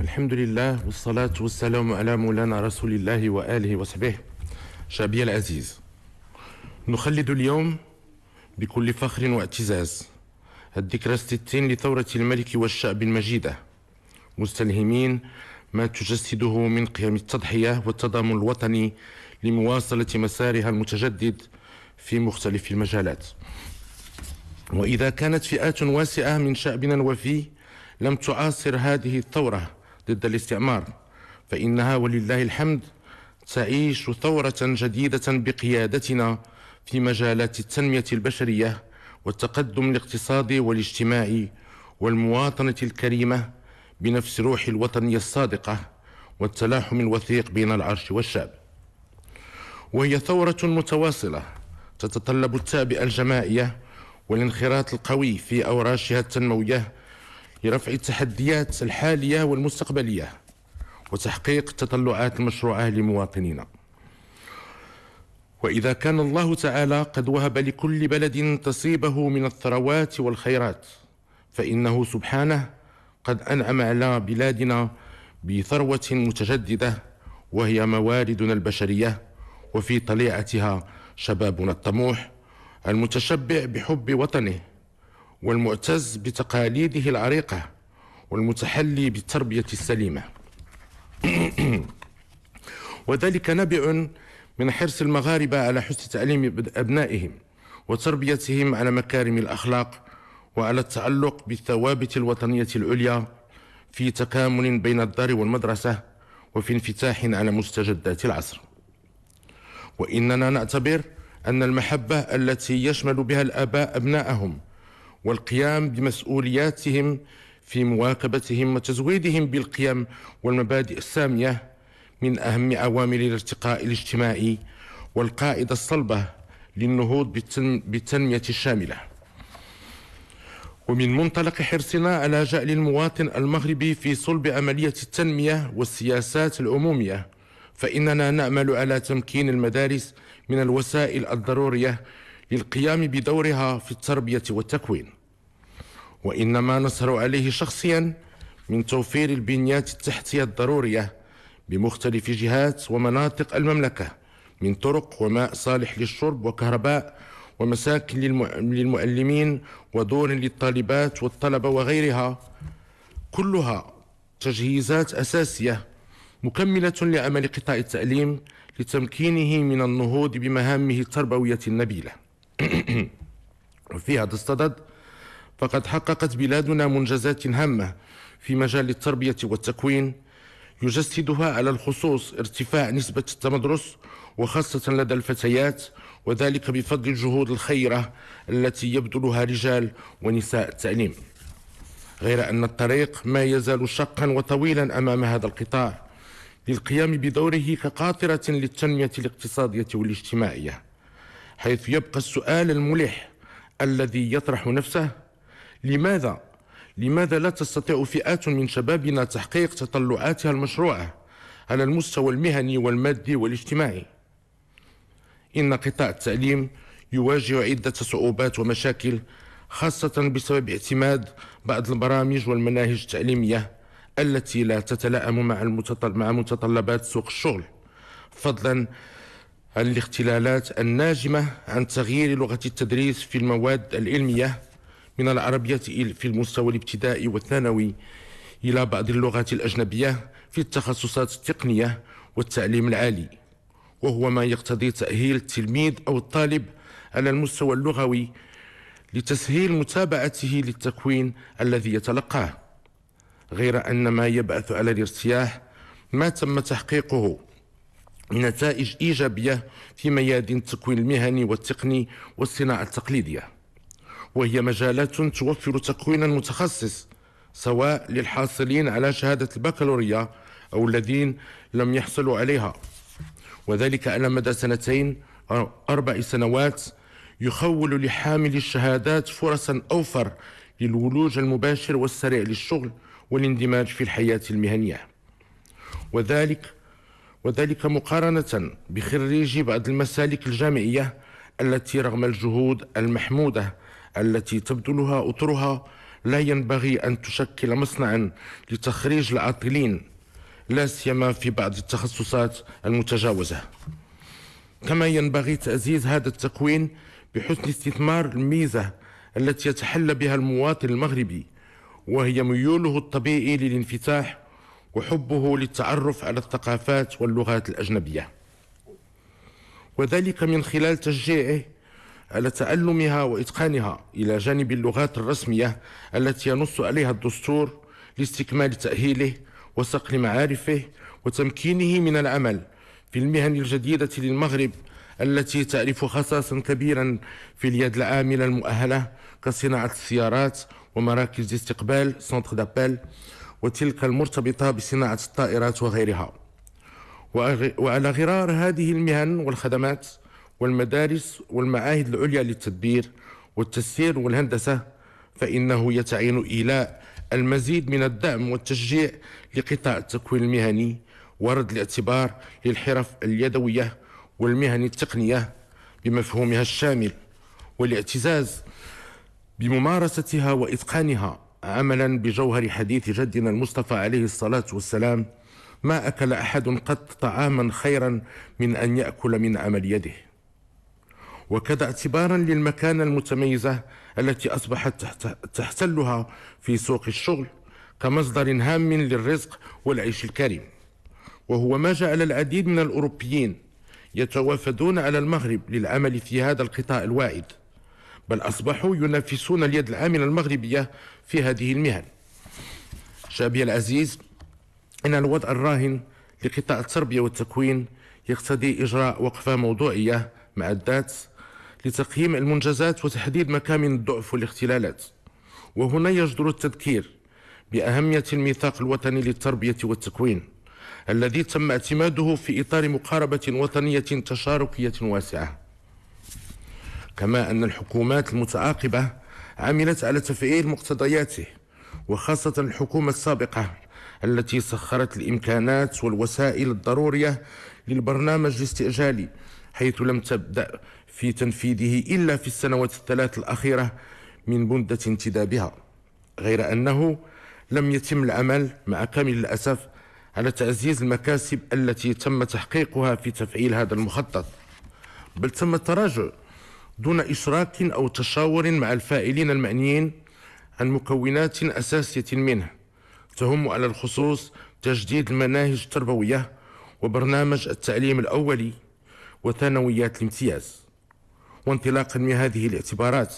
الحمد لله والصلاة والسلام على مولانا رسول الله وآله وصحبه. شعبي العزيز، نخلد اليوم بكل فخر واعتزاز الذكرى 60 لثورة الملك والشعب المجيدة، مستلهمين ما تجسده من قيم التضحية والتضامن الوطني لمواصلة مسارها المتجدد في مختلف المجالات. وإذا كانت فئات واسعة من شعبنا الوفي لم تعاصر هذه الثورة ضد الاستعمار، فإنها ولله الحمد تعيش ثورة جديدة بقيادتنا في مجالات التنمية البشرية والتقدم الاقتصادي والاجتماعي والمواطنة الكريمة بنفس روح الوطنية الصادقة والتلاحم الوثيق بين العرش والشعب. وهي ثورة متواصلة تتطلب التعبئة الجماعية والانخراط القوي في أوراشها التنموية لرفع التحديات الحالية والمستقبلية وتحقيق التطلعات المشروعة لمواطنينا. وإذا كان الله تعالى قد وهب لكل بلد تصيبه من الثروات والخيرات، فإنه سبحانه قد أنعم على بلادنا بثروة متجددة وهي مواردنا البشرية، وفي طليعتها شبابنا الطموح المتشبع بحب وطنه والمعتز بتقاليده العريقة والمتحلي بالتربية السليمة. وذلك نابع من حرص المغاربة على حسن تعليم أبنائهم وتربيتهم على مكارم الأخلاق وعلى التعلق بالثوابت الوطنية العليا في تكامل بين الدار والمدرسة وفي انفتاح على مستجدات العصر. وإننا نعتبر أن المحبة التي يشمل بها الآباء أبنائهم والقيام بمسؤولياتهم في مواكبتهم وتزويدهم بالقيم والمبادئ السامية من أهم عوامل الارتقاء الاجتماعي والقاعدة الصلبة للنهوض بالتنمية الشاملة. ومن منطلق حرصنا على جعل المواطن المغربي في صلب عملية التنمية والسياسات العمومية، فإننا نعمل على تمكين المدارس من الوسائل الضرورية للقيام بدورها في التربية والتكوين. وإنما نسهر عليه شخصيا من توفير البنيات التحتية الضرورية بمختلف جهات ومناطق المملكة من طرق وماء صالح للشرب وكهرباء ومساكن للمعلمين ودور للطالبات والطلبة وغيرها، كلها تجهيزات أساسية مكملة لعمل قطاع التعليم لتمكينه من النهوض بمهامه التربوية النبيلة. وفي هذا الصدد فقد حققت بلادنا منجزات هامة في مجال التربية والتكوين يجسدها على الخصوص ارتفاع نسبة التمدرس وخاصة لدى الفتيات، وذلك بفضل الجهود الخيرة التي يبذلها رجال ونساء التعليم. غير أن الطريق ما يزال شاقا وطويلا أمام هذا القطاع للقيام بدوره كقاطرة للتنمية الاقتصادية والاجتماعية، حيث يبقى السؤال الملح الذي يطرح نفسه: لماذا لا تستطيع فئات من شبابنا تحقيق تطلعاتها المشروعة على المستوى المهني والمادي والاجتماعي؟ إن قطاع التعليم يواجه عدة صعوبات ومشاكل، خاصة بسبب اعتماد بعض البرامج والمناهج التعليمية التي لا تتلائم مع متطلبات سوق الشغل، فضلا عن الاختلالات الناجمة عن تغيير لغة التدريس في المواد العلمية من العربية في المستوى الابتدائي والثانوي إلى بعض اللغات الأجنبية في التخصصات التقنية والتعليم العالي، وهو ما يقتضي تأهيل التلميذ أو الطالب على المستوى اللغوي لتسهيل متابعته للتكوين الذي يتلقاه. غير أن ما يبعث على الارتياح ما تم تحقيقه من نتائج إيجابية في ميادين التكوين المهني والتقني والصناعة التقليدية، وهي مجالات توفر تكوينا متخصص سواء للحاصلين على شهادة البكالوريا أو الذين لم يحصلوا عليها، وذلك على مدى 2 أو 4 سنوات يخول لحامل الشهادات فرصا أوفر للولوج المباشر والسريع للشغل والاندماج في الحياة المهنية، وذلك مقارنة بخريجي بعض المسالك الجامعية التي رغم الجهود المحمودة التي تبذلها أطرها لا ينبغي أن تشكل مصنعا لتخريج العاطلين، لا سيما في بعض التخصصات المتجاوزة. كما ينبغي تعزيز هذا التكوين بحسن استثمار الميزة التي يتحلى بها المواطن المغربي، وهي ميوله الطبيعي للانفتاح وحبه للتعرف على الثقافات واللغات الأجنبية، وذلك من خلال تشجيعه على تعلمها وإتقانها إلى جانب اللغات الرسمية التي ينص عليها الدستور لاستكمال تأهيله وصقل معارفه وتمكينه من العمل في المهن الجديدة للمغرب التي تعرف خصاصا كبيرا في اليد العاملة المؤهلة كصناعة السيارات ومراكز استقبال سنتر دابيل، وتلك المرتبطة بصناعة الطائرات وغيرها. وعلى غرار هذه المهن والخدمات والمدارس والمعاهد العليا للتدبير والتسيير والهندسة، فإنه يتعين إيلاء المزيد من الدعم والتشجيع لقطاع التكوين المهني ورد الاعتبار للحرف اليدوية والمهن التقنية بمفهومها الشامل، والاعتزاز بممارستها وإتقانها عملا بجوهر حديث جدنا المصطفى عليه الصلاة والسلام: ما أكل أحد قط طعاما خيرا من أن يأكل من عمل يده. وكذا اعتبارا للمكانة المتميزة التي أصبحت تحتلها في سوق الشغل كمصدر هام للرزق والعيش الكريم، وهو ما جعل العديد من الأوروبيين يتوافدون على المغرب للعمل في هذا القطاع الواعد، بل أصبحوا ينافسون اليد العاملة المغربية في هذه المهن. شعبي العزيز، إن الوضع الراهن لقطاع التربية والتكوين يقتضي إجراء وقفة موضوعية مع الذات لتقييم المنجزات وتحديد مكامن الضعف والاختلالات. وهنا يجدر التذكير بأهمية الميثاق الوطني للتربية والتكوين الذي تم اعتماده في إطار مقاربة وطنية تشاركية واسعة، كما أن الحكومات المتعاقبة عملت على تفعيل مقتضياته، وخاصة الحكومة السابقة التي سخرت الإمكانات والوسائل الضرورية للبرنامج الاستئجالي، حيث لم تبدأ في تنفيذه إلا في السنوات الثلاث الأخيرة من مدة انتدابها، غير أنه لم يتم العمل مع كامل الأسف على تعزيز المكاسب التي تم تحقيقها في تفعيل هذا المخطط، بل تم التراجع دون إشراك أو تشاور مع الفاعلين المعنيين عن مكونات أساسية منه تهم على الخصوص تجديد المناهج التربوية وبرنامج التعليم الأولي وثانويات الامتياز. وانطلاقا من هذه الاعتبارات،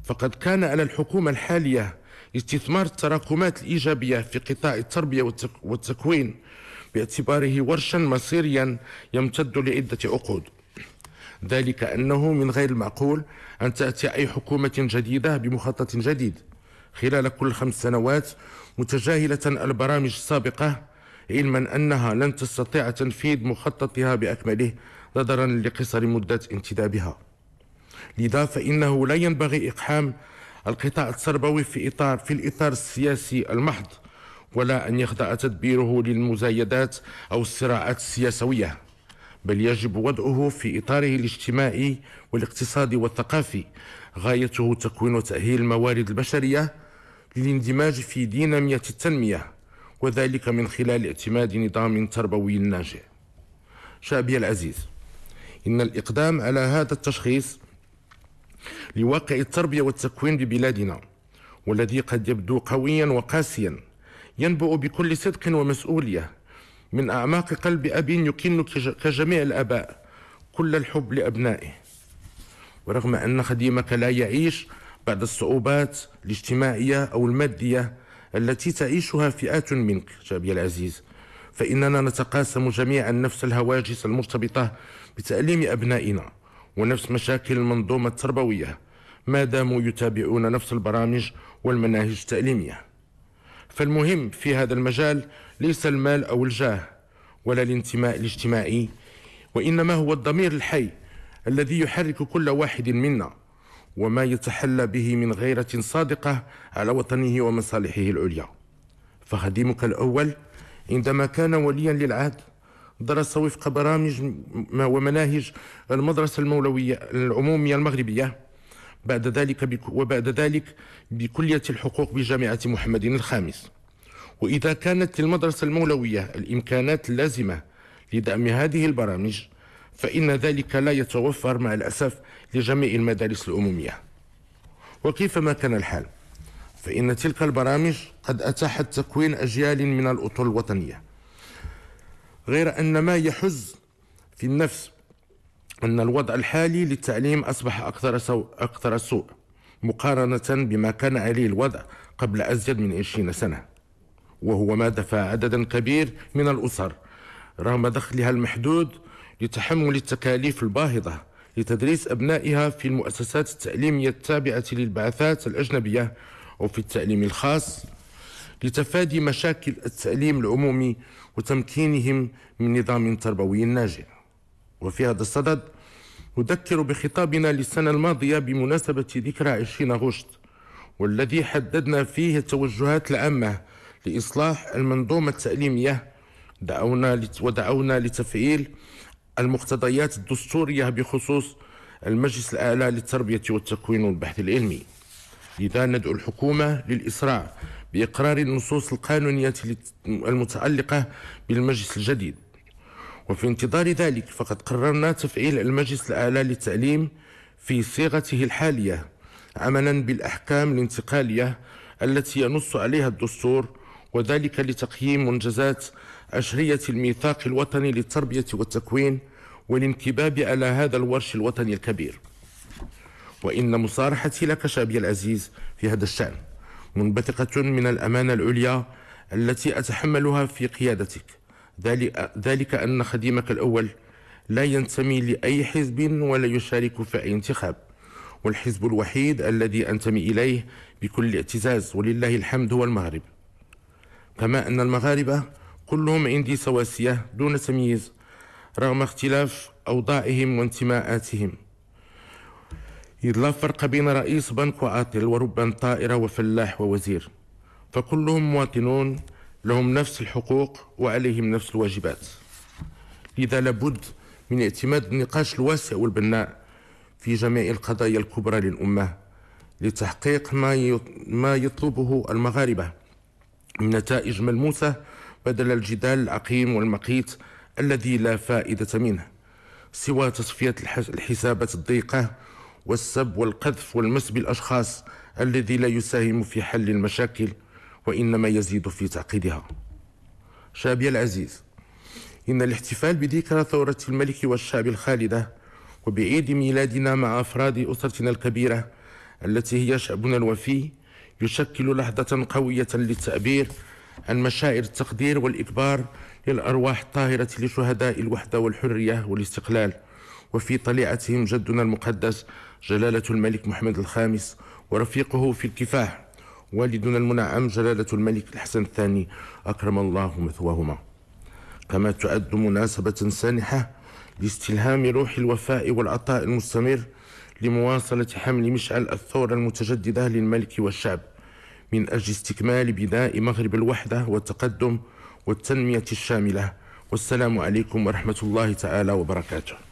فقد كان على الحكومة الحالية استثمار التراكمات الإيجابية في قطاع التربية والتكوين باعتباره ورشا مصيريا يمتد لعدة عقود، ذلك أنه من غير المعقول أن تأتي أي حكومة جديدة بمخطط جديد خلال كل 5 سنوات متجاهلة البرامج السابقة، علما أنها لن تستطيع تنفيذ مخططها بأكمله نظرا لقصر مدة انتدابها. لذا فإنه لا ينبغي إقحام القطاع التربوي في الإطار السياسي المحض، ولا أن يخضع تدبيره للمزايدات أو الصراعات السياسية، بل يجب وضعه في إطاره الاجتماعي والاقتصادي والثقافي، غايته تكوين وتأهيل الموارد البشرية للاندماج في دينامية التنمية، وذلك من خلال اعتماد نظام تربوي ناجح. شعبي العزيز، إن الإقدام على هذا التشخيص لواقع التربية والتكوين ببلادنا، والذي قد يبدو قويا وقاسيا، ينبع بكل صدق ومسؤولية من أعماق قلب أب يكن كجميع الآباء كل الحب لأبنائه، ورغم أن خديمك لا يعيش بعد الصعوبات الاجتماعية أو المادية التي تعيشها فئات منك شعبي العزيز، فإننا نتقاسم جميعا نفس الهواجس المرتبطة بتعليم أبنائنا ونفس مشاكل المنظومة التربوية ما داموا يتابعون نفس البرامج والمناهج التعليمية. فالمهم في هذا المجال ليس المال أو الجاه ولا الانتماء الاجتماعي، وإنما هو الضمير الحي الذي يحرك كل واحد منا، وما يتحلى به من غيرة صادقة على وطنه ومصالحه العليا. فخديمك الأول عندما كان وليا للعهد درس وفق برامج ومناهج المدرسة العمومية المغربية، وبعد ذلك بكلية الحقوق بجامعة محمد الخامس. وإذا كانت للمدرسة المولوية الإمكانات اللازمة لدعم هذه البرامج، فإن ذلك لا يتوفر مع الأسف لجميع المدارس العمومية. وكيفما كان الحال، فإن تلك البرامج قد أتاحت تكوين أجيال من الأطر الوطنية، غير أن ما يحز في النفس أن الوضع الحالي للتعليم أصبح أكثر سوء مقارنة بما كان عليه الوضع قبل أزيد من 20 سنة، وهو ما دفع عددا كبير من الأسر رغم دخلها المحدود لتحمل التكاليف الباهظة لتدريس أبنائها في المؤسسات التعليمية التابعة للبعثات الأجنبية أو في التعليم الخاص، لتفادي مشاكل التعليم العمومي وتمكينهم من نظام تربوي ناجح. وفي هذا الصدد أذكر بخطابنا للسنة الماضية بمناسبة ذكرى 20 أغسطس، والذي حددنا فيه التوجهات العامة لإصلاح المنظومة التعليمية، ودعونا لتفعيل المقتضيات الدستورية بخصوص المجلس الأعلى للتربية والتكوين والبحث العلمي. لذا ندعو الحكومة للإسراع بإقرار النصوص القانونية المتعلقة بالمجلس الجديد. وفي انتظار ذلك فقد قررنا تفعيل المجلس الأعلى للتعليم في صيغته الحالية عملا بالأحكام الانتقالية التي ينص عليها الدستور، وذلك لتقييم منجزات أشرية الميثاق الوطني للتربية والتكوين والانكباب على هذا الورش الوطني الكبير. وإن مصارحتي لك شعبي العزيز في هذا الشأن منبثقة من الأمانة العليا التي أتحملها في قيادتك، ذلك أن خديمك الأول لا ينتمي لأي حزب ولا يشارك في أي انتخاب، والحزب الوحيد الذي أنتمي إليه بكل اعتزاز ولله الحمد هو المغرب، كما أن المغاربة كلهم عندي سواسية دون تمييز رغم اختلاف أوضاعهم وانتماءاتهم، إذ لا فرق بين رئيس بنك وعاطل وربان طائرة وفلاح ووزير، فكلهم مواطنون لهم نفس الحقوق وعليهم نفس الواجبات. لذا لابد من اعتماد النقاش الواسع والبناء في جميع القضايا الكبرى للأمة لتحقيق ما يطلبه المغاربة من نتائج ملموسة، بدل الجدال العقيم والمقيت الذي لا فائدة منه سوى تصفية الحسابات الضيقة والسب والقذف والمس بالأشخاص الذي لا يساهم في حل المشاكل وإنما يزيد في تعقيدها. شعبي العزيز، إن الاحتفال بذكرى ثورة الملك والشعب الخالدة وبعيد ميلادنا مع أفراد أسرتنا الكبيرة التي هي شعبنا الوفي يشكل لحظة قوية للتعبير عن مشاعر التقدير والإكبار للأرواح الطاهرة لشهداء الوحدة والحرية والاستقلال، وفي طليعتهم جدنا المقدس جلالة الملك محمد الخامس ورفيقه في الكفاح والدنا المنعم جلالة الملك الحسن الثاني أكرم الله مثواهما. كما تعد مناسبة سانحة لاستلهام روح الوفاء والعطاء المستمر لمواصلة حمل مشعل الثورة المتجددة للملك والشعب من أجل استكمال بناء مغرب الوحدة والتقدم والتنمية الشاملة. والسلام عليكم ورحمة الله تعالى وبركاته.